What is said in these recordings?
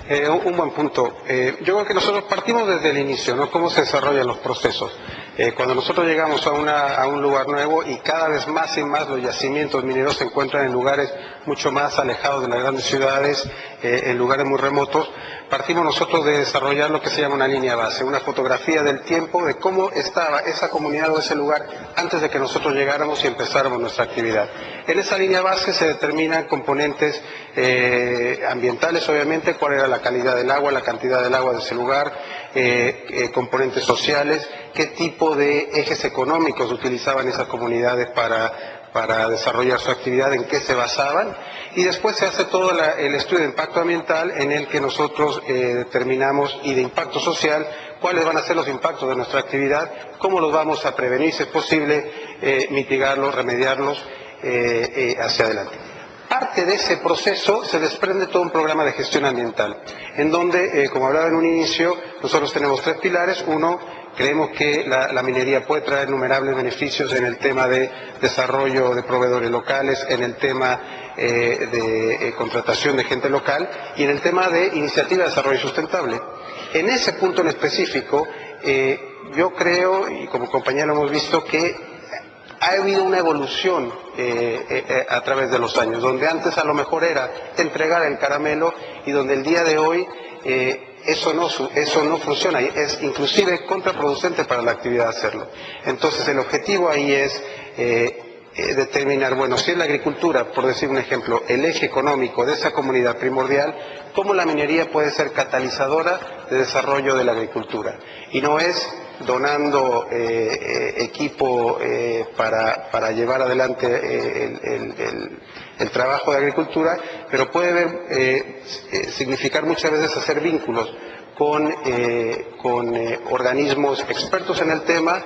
Un buen punto. Yo creo que nosotros partimos desde el inicio, ¿no? Cómo se desarrollan los procesos. Cuando nosotros llegamos a un lugar nuevo y cada vez más y más los yacimientos mineros se encuentran en lugares mucho más alejados de las grandes ciudades, en lugares muy remotos, partimos nosotros de desarrollar lo que se llama una línea base, una fotografía del tiempo de cómo estaba esa comunidad o ese lugar antes de que nosotros llegáramos y empezáramos nuestra actividad. En esa línea base se determinan componentes ambientales, obviamente, cuál era la calidad del agua, la cantidad del agua de ese lugar, componentes sociales, qué tipo de ejes económicos utilizaban esas comunidades para desarrollar su actividad, en qué se basaban, y después se hace todo el estudio de impacto ambiental en el que nosotros determinamos, y de impacto social, cuáles van a ser los impactos de nuestra actividad, cómo los vamos a prevenir, si es posible, mitigarlos, remediarlos hacia adelante. Parte de ese proceso se desprende todo un programa de gestión ambiental, en donde, como hablaba en un inicio, nosotros tenemos 3 pilares. Uno, creemos que la minería puede traer innumerables beneficios en el tema de desarrollo de proveedores locales, en el tema de contratación de gente local y en el tema de iniciativa de desarrollo sustentable. En ese punto en específico, yo creo, y como compañero hemos visto, que ha habido una evolución a través de los años, donde antes a lo mejor era entregar el caramelo y donde el día de hoy eso no funciona, es inclusive contraproducente para la actividad hacerlo. Entonces el objetivo ahí es determinar, bueno, si es la agricultura, por decir un ejemplo, el eje económico de esa comunidad primordial, cómo la minería puede ser catalizadora de desarrollo de la agricultura. Y no es donando equipo para llevar adelante el trabajo de agricultura, pero puede significar muchas veces hacer vínculos con organismos expertos en el tema,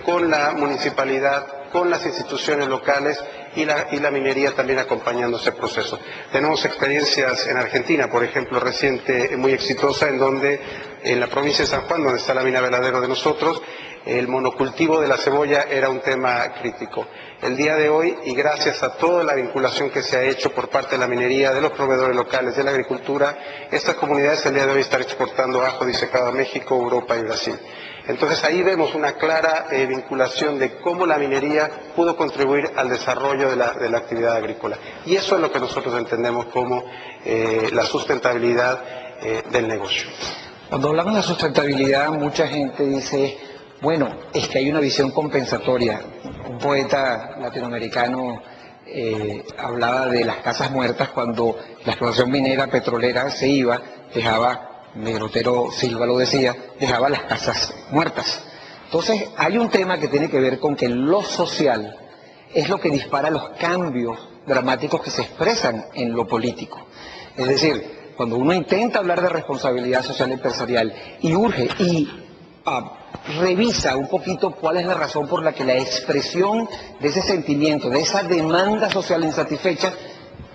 con la municipalidad, con las instituciones locales y la minería también acompañando ese proceso. Tenemos experiencias en Argentina, por ejemplo, reciente, muy exitosa, en donde en la provincia de San Juan, donde está la mina Veladero de nosotros, el monocultivo de la cebolla era un tema crítico. El día de hoy, y gracias a toda la vinculación que se ha hecho por parte de la minería, de los proveedores locales, de la agricultura, estas comunidades el día de hoy están exportando ajo disecado a México, Europa y Brasil. Entonces ahí vemos una clara vinculación de cómo la minería pudo contribuir al desarrollo de la actividad agrícola. Y eso es lo que nosotros entendemos como la sustentabilidad del negocio. Cuando hablamos de sustentabilidad, mucha gente dice, bueno, es que hay una visión compensatoria. Un poeta latinoamericano hablaba de las casas muertas cuando la explotación minera petrolera se iba, dejaba, Negrotero Silva lo decía, dejaba las casas muertas. Entonces, hay un tema que tiene que ver con que lo social es lo que dispara los cambios dramáticos que se expresan en lo político. Es decir, cuando uno intenta hablar de responsabilidad social empresarial y urge y revisa un poquito cuál es la razón por la que la expresión de ese sentimiento, de esa demanda social insatisfecha,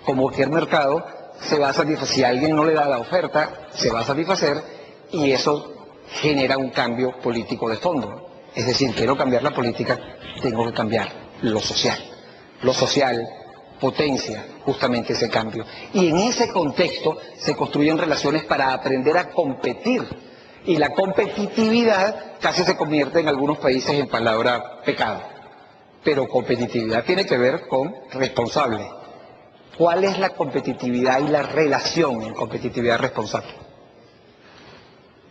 como cualquier mercado, se va a satisfacer. Si alguien no le da la oferta, se va a satisfacer y eso genera un cambio político de fondo. Es decir, quiero cambiar la política, tengo que cambiar lo social. Lo social potencia justamente ese cambio. Y en ese contexto se construyen relaciones para aprender a competir. Y la competitividad casi se convierte en algunos países en palabra pecado. Pero competitividad tiene que ver con responsable. ¿Cuál es la competitividad y la relación en competitividad responsable?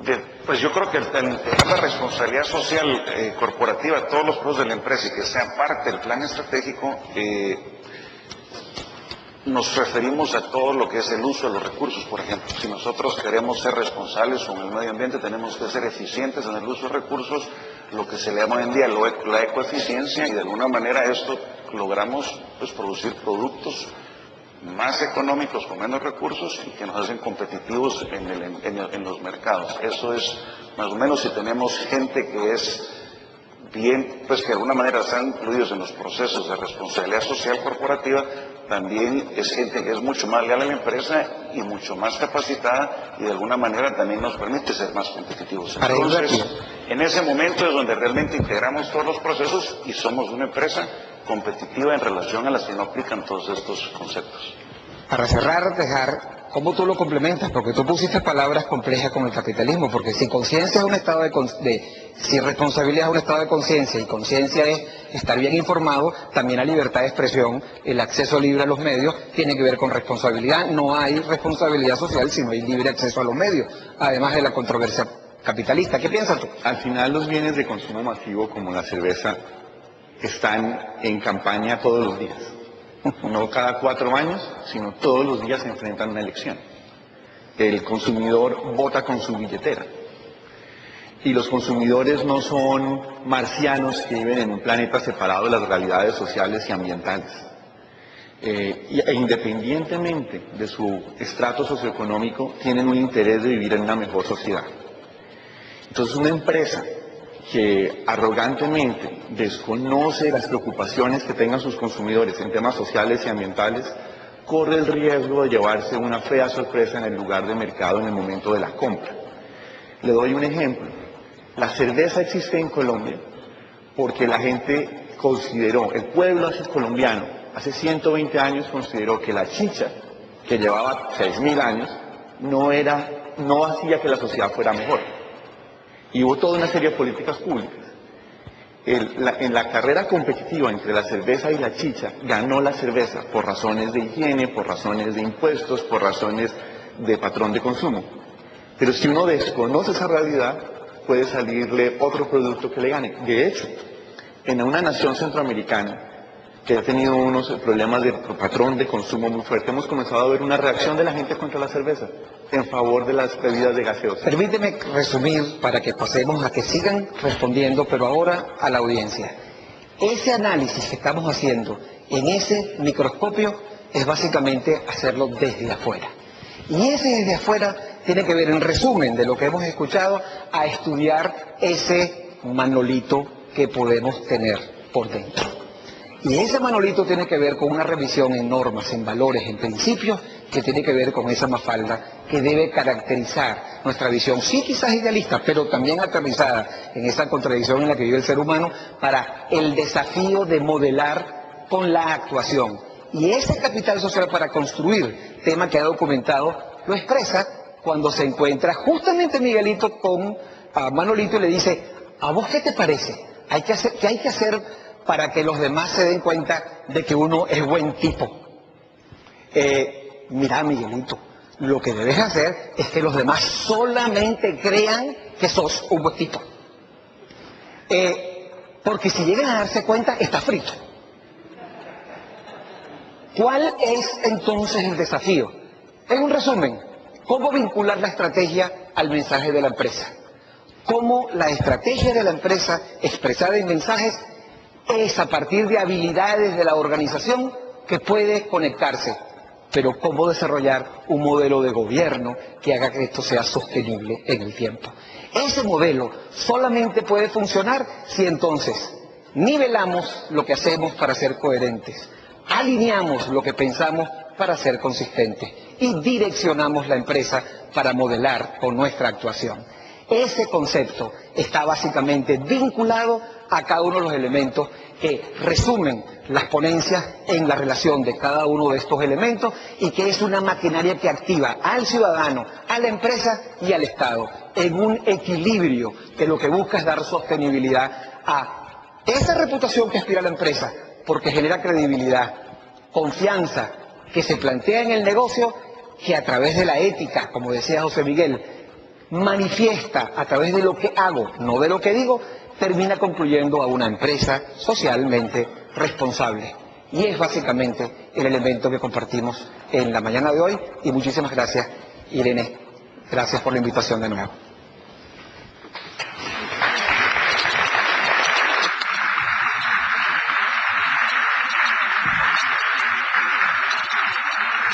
Bien, pues yo creo que la responsabilidad social corporativa, todos los procesos de la empresa y que sea parte del plan estratégico, nos referimos a todo lo que es el uso de los recursos, por ejemplo. Si nosotros queremos ser responsables con el medio ambiente, tenemos que ser eficientes en el uso de recursos, lo que se le llama hoy en día la ecoeficiencia, y de alguna manera esto logramos pues producir productos más económicos con menos recursos y que nos hacen competitivos en los mercados. Eso es más o menos si tenemos gente que es bien, pues que de alguna manera están incluidos en los procesos de responsabilidad social corporativa, también es gente que es mucho más leal a la empresa y mucho más capacitada y de alguna manera también nos permite ser más competitivos. Entonces, en ese momento es donde realmente integramos todos los procesos y somos una empresa competitiva en relación a las que no aplican todos estos conceptos. para cerrar, dejar cómo tú lo complementas, porque tú pusiste palabras complejas con el capitalismo, porque si conciencia es un estado si responsabilidad es un estado de conciencia y conciencia es estar bien informado, también la libertad de expresión, el acceso libre a los medios, tiene que ver con responsabilidad. No hay responsabilidad social si no hay libre acceso a los medios, además de la controversia capitalista. ¿Qué piensas tú? Al final los bienes de consumo masivo como la cerveza están en campaña todos los días. No cada 4 años, sino todos los días se enfrentan a una elección. El consumidor vota con su billetera. Y los consumidores no son marcianos que viven en un planeta separado de las realidades sociales y ambientales. E independientemente de su estrato socioeconómico, tienen un interés de vivir en una mejor sociedad. Entonces, una empresa que arrogantemente desconoce las preocupaciones que tengan sus consumidores en temas sociales y ambientales, corre el riesgo de llevarse una fea sorpresa en el lugar de mercado en el momento de la compra. Le doy un ejemplo. La cerveza existe en Colombia porque la gente consideró, el pueblo colombiano, hace 120 años consideró que la chicha, que llevaba 6.000 años, no hacía que la sociedad fuera mejor. Y hubo toda una serie de políticas públicas. En la carrera competitiva entre la cerveza y la chicha, ganó la cerveza por razones de higiene, por razones de impuestos, por razones de patrón de consumo. Pero si uno desconoce esa realidad, puede salirle otro producto que le gane. De hecho, en una nación centroamericana que ha tenido unos problemas de patrón de consumo muy fuerte, hemos comenzado a ver una reacción de la gente contra la cerveza en favor de las bebidas de gaseosa. Permíteme resumir para que pasemos a que sigan respondiendo, pero ahora a la audiencia. Ese análisis que estamos haciendo en ese microscopio es básicamente hacerlo desde afuera. Y ese desde afuera tiene que ver, en resumen de lo que hemos escuchado, a estudiar ese manolito que podemos tener por dentro. Y ese manolito tiene que ver con una revisión en normas, en valores, en principios, que tiene que ver con esa mafalda que debe caracterizar nuestra visión, sí quizás idealista, pero también aterrizada en esa contradicción en la que vive el ser humano, para el desafío de modelar con la actuación. Y ese capital social para construir, tema que ha documentado, lo expresa cuando se encuentra justamente Miguelito con Manolito y le dice: ¿a vos qué te parece? ¿Qué hay que hacer para que los demás se den cuenta de que uno es buen tipo? Mira, Miguelito, lo que debes hacer es que los demás solamente crean que sos un buen tipo. Porque si llegan a darse cuenta, está frito. ¿Cuál es entonces el desafío? En un resumen, ¿cómo vincular la estrategia al mensaje de la empresa? ¿Cómo la estrategia de la empresa expresada en mensajes es a partir de habilidades de la organización que puede conectarse? Pero ¿cómo desarrollar un modelo de gobierno que haga que esto sea sostenible en el tiempo? Ese modelo solamente puede funcionar si entonces nivelamos lo que hacemos para ser coherentes, alineamos lo que pensamos para ser consistentes y direccionamos la empresa para modelar con nuestra actuación. Ese concepto está básicamente vinculado a cada uno de los elementos que resumen las ponencias en la relación de cada uno de estos elementos y que es una maquinaria que activa al ciudadano, a la empresa y al Estado en un equilibrio que lo que busca es dar sostenibilidad a esa reputación que aspira la empresa, porque genera credibilidad, confianza que se plantea en el negocio, que a través de la ética, como decía José Miguel, manifiesta a través de lo que hago, no de lo que digo, termina concluyendo a una empresa socialmente responsable. Y es básicamente el elemento que compartimos en la mañana de hoy. Y muchísimas gracias, Irene. Gracias por la invitación de nuevo.